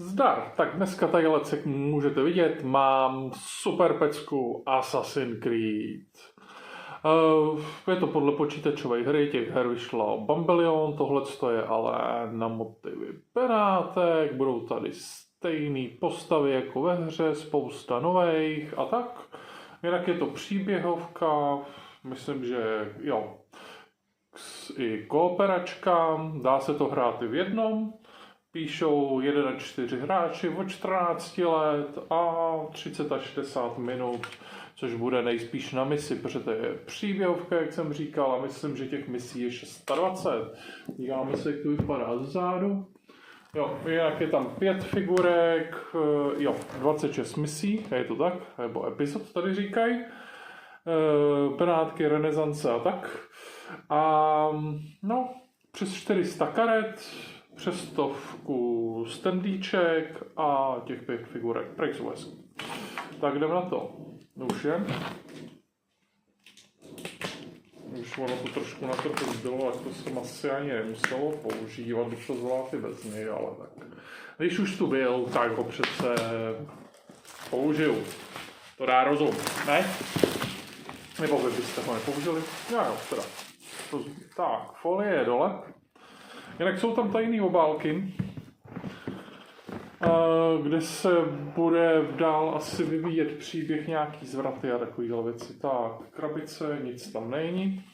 Zdar, tak dneska tadyhle, jak můžete vidět, mám super pecku Assassin's Creed. Je to podle počítačové hry, těch her vyšlo bambilion, tohle je ale na motivy Benátek, budou tady stejné postavy jako ve hře, spousta nových a tak. Jinak je to příběhovka, myslím, že jo, i kooperačka, dá se to hrát i v jednom. Píšou 1 na 4 hráči od 14 let a 30 až 60 minut, což bude nejspíš na misi, protože to je příběhovka, jak jsem říkal, a myslím, že těch misí je 620. Díváme se, jak to vypadá zezadu. Jo, jinak je tam 5 figurek, jo, 26 misí, je to tak, nebo epizod tady říkají. Benátky, renesance a tak. A no, přes 400 karet, přes 100 standíček a těch 5 figurek. Prej jsou hezký. Tak jdem na to. Už je. Už ono to trošku na to zbylo, a to jsem asi ani nemuselo používat, bych to zvládl i bez něj, ale tak. Když už tu byl, tak ho přece použiju. To dá rozum, ne? Nebo vy byste ho nepoužili? Já jo, teda. Tak, folie je dole. Jinak jsou tam tajné obálky, kde se bude dál asi vyvíjet příběh, nějaký zvraty a takovýhle věci. Tak, krabice, nic tam není.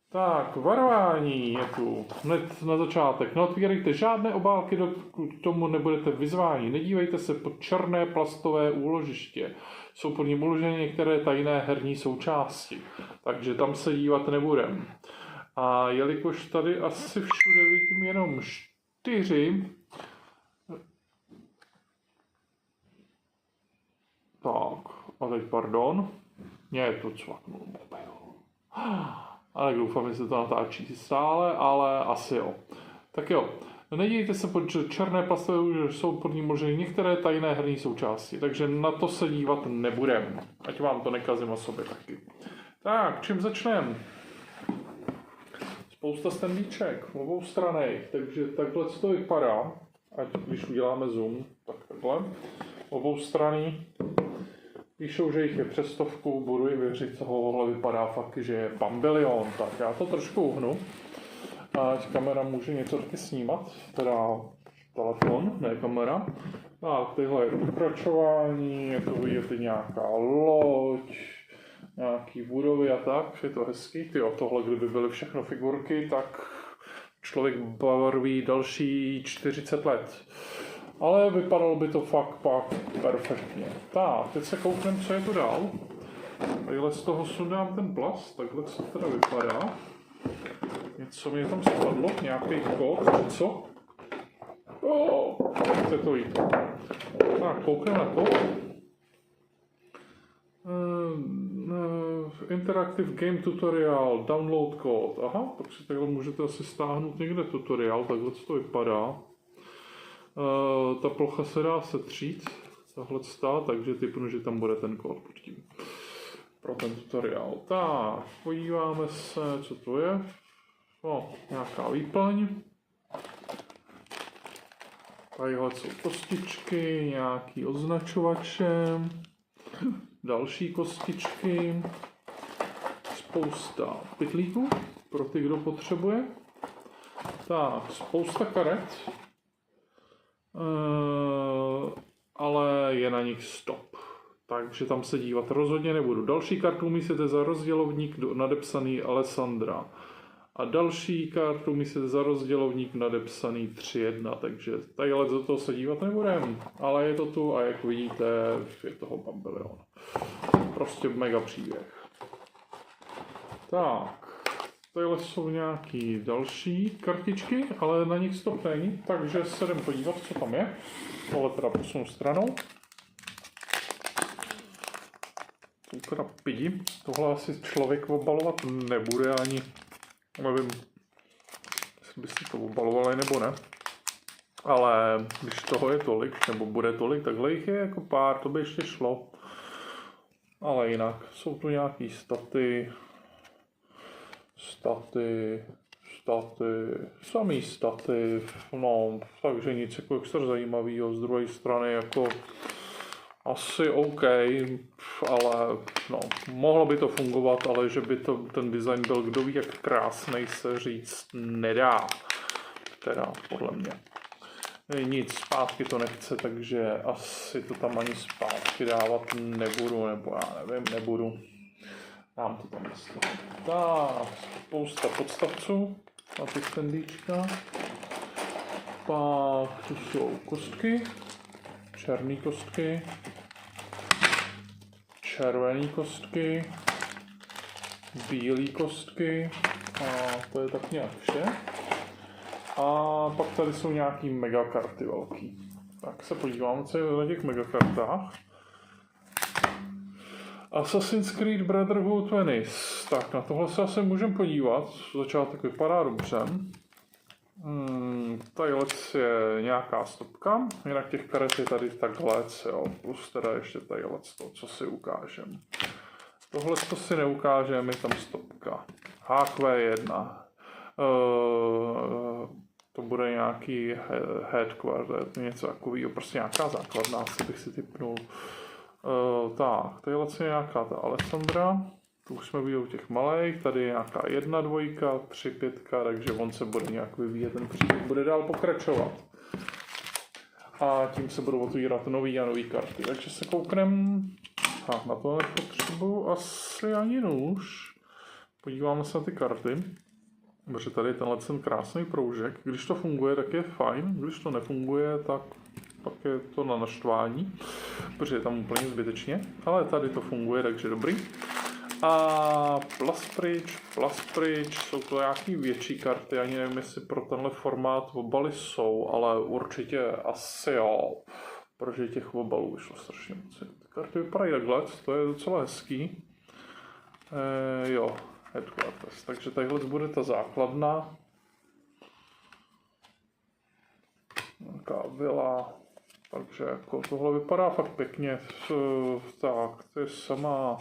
Tak, varování je tu hned na začátek. Neotvírejte žádné obálky, dokud tomu nebudete vyzváni. Nedívejte se pod černé plastové úložiště. Jsou pod ním uloženy některé tajné herní součásti, takže tam se dívat nebudem. A jelikož tady asi všude vidím jenom 4, tak, a teď pardon, mě to cvaknul mobil. Ale doufám, že se to natáčí stále, ale asi jo. Tak jo, nedívejte se pod černé plastové, že jsou pod ním uloženy některé tajné herní součásti, takže na to se dívat nebudem. Ať vám to nekazím o sobě taky. Tak, čím začneme? Spousta standíček, obou stranek, takže takhle to vypadá, ať když uděláme zoom, tak takhle. Obou strany píšou, že jich je přes 100, budu jim věřit, tohle vypadá fakt, že je bambilion, tak já to trošku uhnu. Ať kamera může něco taky snímat, teda telefon, ne kamera. Tak, tyhle je pokračování, je to vidět nějaká loď, nějaký budovy a tak, je to hezký. Tyjo, tohle, kdyby byly všechno figurky, tak člověk barví další 40 let. Ale vypadalo by to fakt pak perfektně. Tak, teď se koukneme, co je tu dál. Tadyhle z toho sundám ten plast, takhle co teda vypadá. Něco mi tam spadlo, nějaký kód, či co? Chce to jít. Tak, koukneme na to. Interactive Game Tutorial, download code. Aha, tak si takhle můžete asi stáhnout někde tutoriál, takhle to vypadá. Ta plocha se dá setřít, tahle stát, takže typnu, že tam bude ten kód pod tím. Pro ten tutoriál. Tak, podíváme se, co to je. Nějaká výplň. Tadyhle jsou kostičky, nějaký označovače. Další kostičky, spousta pytlíků pro ty, kdo potřebuje. Tak, spousta karet, ale je na nich stop, takže tam se dívat rozhodně nebudu. Další kartu umístěte za rozdělovník nadepsaný Alessandra a další kartu umístěte za rozdělovník nadepsaný 3.1, takže tadyhle do toho se dívat nebudem, ale je to tu a jak vidíte, je toho bambilion. Prostě mega příběh. Tak, tadyhle jsou nějaký další kartičky, ale na nich stop není, takže se jdem podívat, co tam je. Tohle teda posunu stranou. To teda pidi. Tohle asi člověk obalovat nebude ani, nevím, jestli by si to obalovali nebo ne. Ale když toho je tolik, nebo bude tolik, takhle jich je jako pár, to by ještě šlo. Ale jinak, jsou tu nějaký staty, samý stativ, no, takže nic jako extra zajímavého. Z druhé strany jako asi OK, ale no, mohlo by to fungovat, ale že by ten design byl kdo ví jak krásnej, se říct nedá. Teda podle mě. Nic, zpátky to nechce, takže asi to tam ani zpátky dávat nebudu, nebo já nevím, nebudu. Dám to tam místo. Tak, spousta podstavců na ty standíčka. Pak tu jsou kostky, černé kostky, červené kostky, bílé kostky a to je tak nějak vše. A pak tady jsou nějaký megakarty velký. Tak se podíváme, co je na těch megakartách. Assassin's Creed Brotherhood Venice. Tak na tohle se asi můžeme podívat. Začátek vypadá dobře. Tadyhle je nějaká stopka. Jinak těch karet je tady takhle, jo. Plus teda ještě tadyhle to, co si ukážem. Tohle to si neukážeme, je tam stopka. HQ1. To bude nějaký headquarter, něco takového, prostě nějaká základna, asi bych si typnul. Tak, tadyhle je nějaká ta Alessandra, tu už jsme viděli u těch malých, tady je nějaká 1, 2, 3, 5, takže on se bude nějak vyvíjet, ten příběh bude dál pokračovat. A tím se budou otvírat nový a nový karty, takže se kouknem, na to nepotřebuji asi ani nůž. Podíváme se na ty karty. Protože tady je tenhle ten krásný proužek. Když to funguje, tak je fajn. Když to nefunguje, tak pak je to na naštvání. Protože je tam úplně zbytečně. Ale tady to funguje, takže dobrý. A Blast Bridge, jsou to nějaký větší karty. Ani nevím, jestli pro tenhle formát obaly jsou, ale určitě asi jo. Protože těch obalů vyšlo strašně moc. Ty karty vypadají takhle, to je docela hezký. Jo. Headquarters. Takže tadyhle bude ta základna. Nějaká vila. Takže jako tohle vypadá fakt pěkně. Tak, to je sama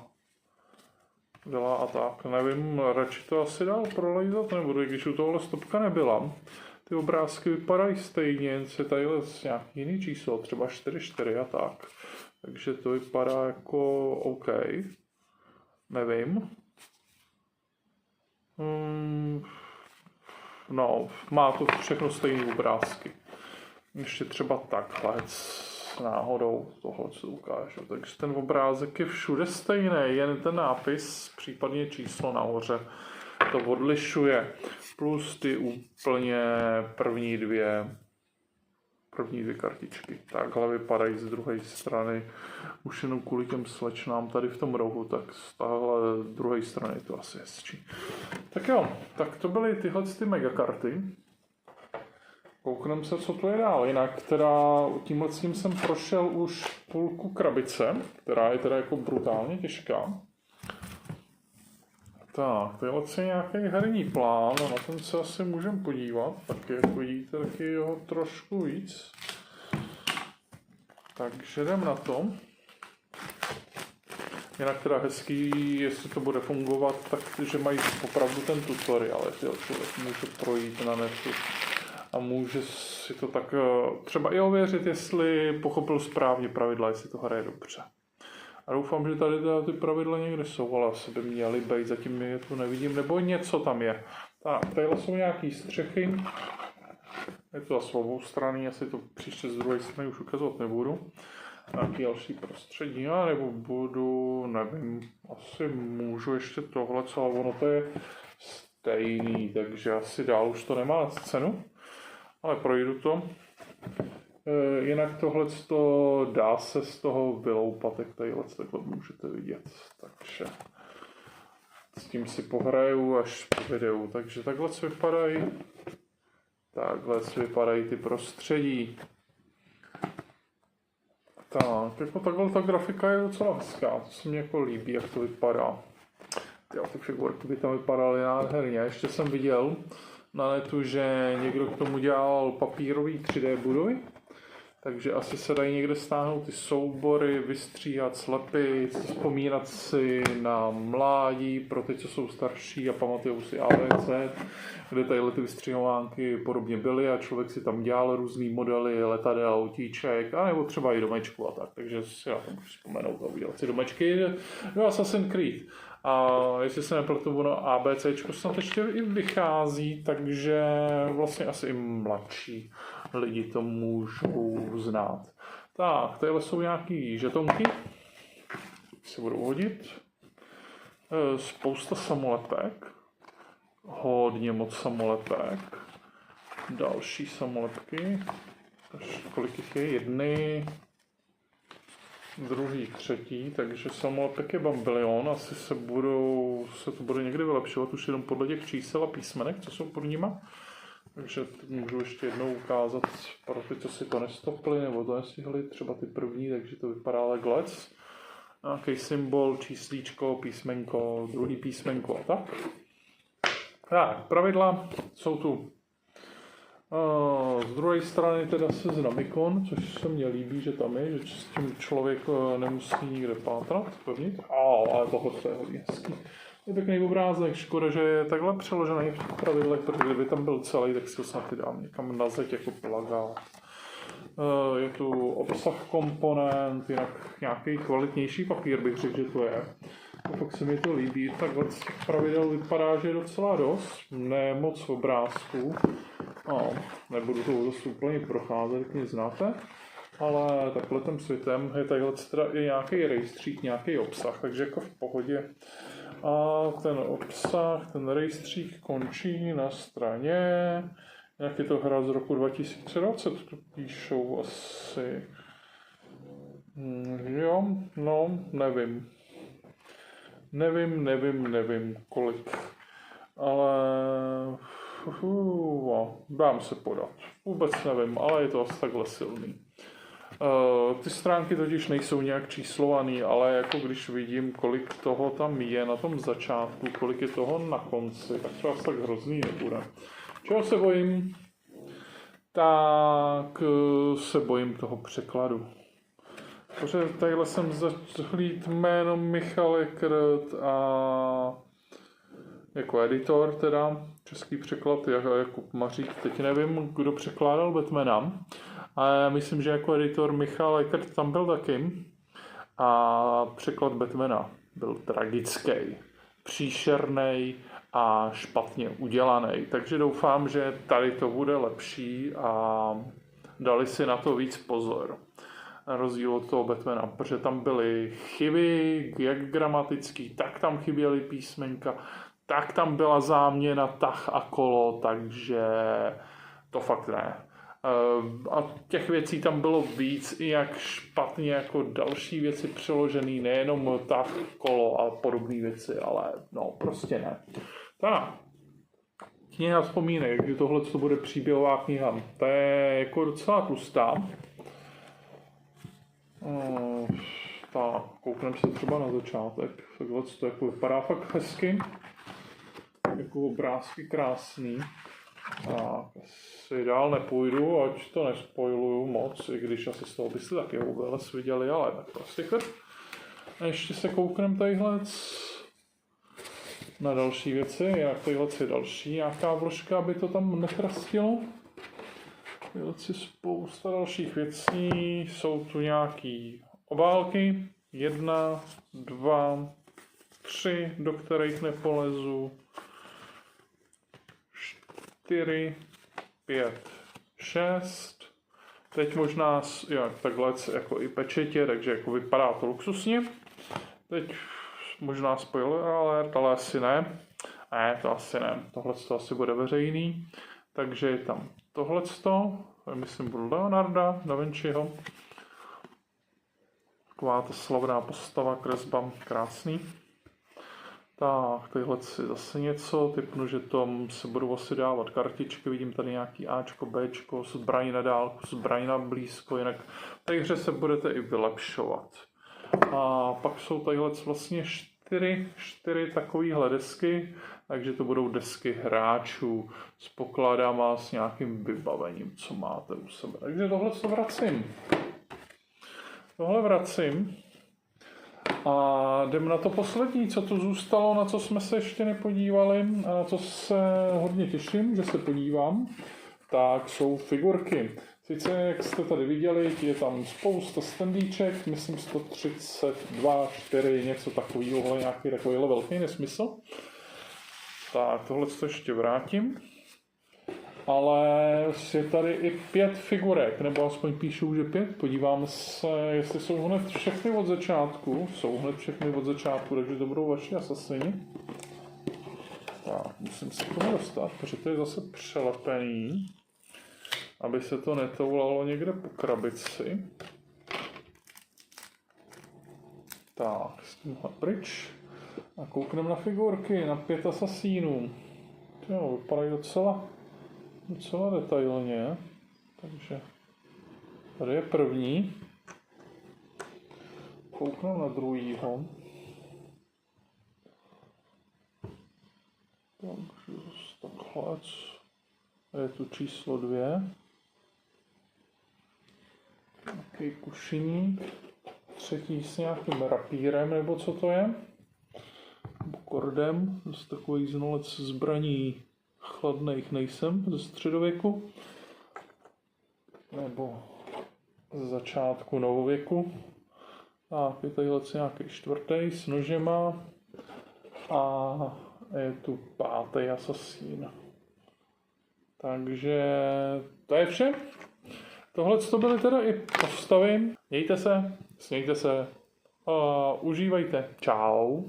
vila a tak. Nevím, radši to asi dál prolejzat nebudu, i když u tohle stopka nebyla. Ty obrázky vypadají stejně, jen se tadyhle z nějaký jiný číslo, třeba 4 a tak. Takže to vypadá jako OK. Nevím. No, má to všechno stejné obrázky. Ještě třeba takhle s náhodou tohle co ukážu. Takže ten obrázek je všude stejný, jen ten nápis, případně číslo nahoře, to odlišuje. Plus ty úplně první dvě kartičky. Takhle vypadají z druhé strany. Už jenom kvůli těm slečnám tady v tom rohu, tak z téhle druhé strany je to asi hezčí. Tak jo, tak to byly tyhle ty megakarty. Koukneme se, co to je dál. Jinak teda tímhle s tím jsem prošel už půlku krabice, která je teda jako brutálně těžká. Tak, tohle je nějaký herní plán, na ten se asi můžeme podívat, taky jak vidíte, taky jeho trošku víc. Takže jdem na to. Jinak teda hezký, jestli to bude fungovat, takže mají opravdu ten tutoriál, jestli ho člověk může projít na netu a může si to tak třeba i ověřit, jestli pochopil správně pravidla, jestli to hraje dobře. A doufám, že tady ty pravidla někde jsou, ale asi by měly být, zatím je tu nevidím, nebo něco tam je. Tak, tady jsou nějaký střechy. Je to zase obou strany, asi to příště z druhé strany už ukazovat nebudu. Nějaký další prostředí, já nebo budu, nevím, asi můžu ještě tohle, ale ono to je stejný, takže asi dál už to nemá cenu, ale projdu to. Jinak tohle dá se z toho vyloupat, jak tadyhle takhle můžete vidět, takže s tím si pohraju až po videu, takže takhle vypadají ty prostředí. Tak, jako takhle ta grafika je docela hezká, to se mi jako líbí, jak to vypadá. Ty figurky by tam vypadaly nádherně. Ještě jsem viděl na netu, že někdo k tomu dělal papírový 3D budovy. Takže asi se dají někde stáhnout ty soubory, vystříhat, slepit, vzpomínat si na mládí pro ty, co jsou starší a pamatují si ABC, kde tadyhle ty vystřihovánky podobně byly a člověk si tam dělal různý modely letadel, autíček, anebo třeba i domečku a tak. Takže si na to můžu vzpomenout a udělat si domečky do Assassin's Creed. A jestli se nepletu, ono ABCčko snad ještě i vychází, takže vlastně asi i mladší lidi to můžou znát. Tak, tadyhle jsou nějaký žetonky, si budou hodit. Spousta samolepek, hodně moc samolepek, další samolepky, kolik jich je, jedny, druhý, třetí, takže samolepek je bambilion, asi se to bude někdy vylepšovat, už jenom podle těch čísel a písmenek, co jsou pod nima. Takže můžu ještě jednou ukázat pro ty, co si to nestopli nebo to nestihli, třeba ty první, takže to vypadá leglec. Nějaký symbol, číslíčko, písmenko, druhý písmenko a tak. Tak, pravidla jsou tu. Z druhé strany teda seznamikon, což se mně líbí, že tam je, že s tím člověk nemusí nikde pátrat, pevnit. Ale tohle je hodně hezký. Je pěkný obrázek, škoda, že je takhle přeložený v těch pravidlech, protože kdyby tam byl celý, tak si ho snad dám někam na zeď jako plagát. Je tu obsah komponent, jinak nějaký kvalitnější papír bych řekl, že to je. Fakt se mi to líbí, takhle z těch pravidel vypadá, že je docela dost, ne moc obrázků. Nebudu to zase úplně procházet, jak mě znáte, ale takhle tím světem je takhle teda i nějaký rejstřík, nějaký obsah, takže jako v pohodě. A ten obsah, ten rejstřík končí na straně, jak je to hra z roku 2020, to píšou asi, nevím kolik, ale dám se podat, vůbec nevím, ale je to asi takhle silný. Ty stránky totiž nejsou nějak číslovaný, ale jako když vidím, kolik toho tam je na tom začátku, kolik je toho na konci, tak to asi tak hrozný nebude. Čeho se bojím? Tak se bojím toho překladu. Protože tadyhle jsem zahlíd jméno Michal Eckert a jako editor teda, český překlad Jakub Mařík, teď nevím, kdo překládal Batmana, ale myslím, že jako editor Michal Eckert tam byl taky a překlad Batmana byl tragický, příšerný a špatně udělaný, takže doufám, že tady to bude lepší a dali si na to víc pozor. Na rozdíl od toho Batmana, protože tam byly chyby, jak gramatický, tak tam chyběly písmenka, tak tam byla záměna tah a kolo, takže to fakt ne. A těch věcí tam bylo víc, i jak špatně jako další věci přeložený, nejenom tah, kolo a podobné věci, ale no prostě ne. Tak, kniha vzpomínek, že tohle to bude příběhová kniha, to je jako docela tlustá. Tak, koukneme se třeba na začátek, takhle to jako vypadá fakt hezky, jako obrázky krásný. Tak, asi dál nepůjdu, ať to nespoiluju moc, i když asi z toho byste taky vůbec viděli, ale tak prostě chleb. A ještě se koukneme tadyhle na další věci, jinak tadyhle je další nějaká vložka, aby to tam nechrastilo. Tadyhle je spousta dalších věcí, jsou tu nějaký obálky, 1, 2, 3, do kterých nepolezu, 4, 5, 6. Teď možná takhle jako i pečetě, takže jako vypadá to luxusně. Teď možná spoiler alert, ale asi ne. Ne, to asi ne. Tohle to asi bude veřejný. Takže je tam tohleto, myslím byl Leonarda da Vinciho. Taková ta slavná postava, kresba, krásný. Tak, tadyhle si zase něco, typnu, že tam se budou asi dávat kartičky, vidím tady nějaký Ačko, Bčko, zbraň na dálku, zbraň na blízko, jinak v té hře se budete i vylepšovat. A pak jsou tadyhle vlastně čtyři takovýhle desky, takže to budou desky hráčů s pokladama, s nějakým vybavením, co máte u sebe. Takže tohle to vracím. Tohle vracím. A jdem na to poslední, co tu zůstalo, na co jsme se ještě nepodívali a na co se hodně těším, že se podívám, tak jsou figurky. Sice, jak jste tady viděli, je tam spousta standíček, myslím 132, 4, něco takového, nějaký takovýhle velký nesmysl. Tak, tohle to ještě vrátím. Ale je tady i 5 figurek, nebo aspoň píšou, že 5. Podívám se, jestli jsou hned všechny od začátku. Jsou hned všechny od začátku, takže to budou vaši asasini. Tak, musím se k tomu dostat, protože to je zase přelepený, aby se to netoulalo někde po krabici. Tak, s tímhle pryč. A koukneme na figurky, na 5 asasínů. Jo, vypadají docela detailně. Takže tady je první. Koukneme na druhýho. Takže takhle. Je tu číslo 2. Nějaký kušiník. Třetí s nějakým rapírem, nebo co to je. Nebo kordem. Zase takový znalec zbraní chladných nejsem, ze středověku. Nebo z začátku novověku. Tak, je tady nějaký čtvrtý s nožema. A je tu 5. asasín. Takže to je vše. Tohle to byly teda i postavy. Mějte se, smějte se a užívejte. Čau.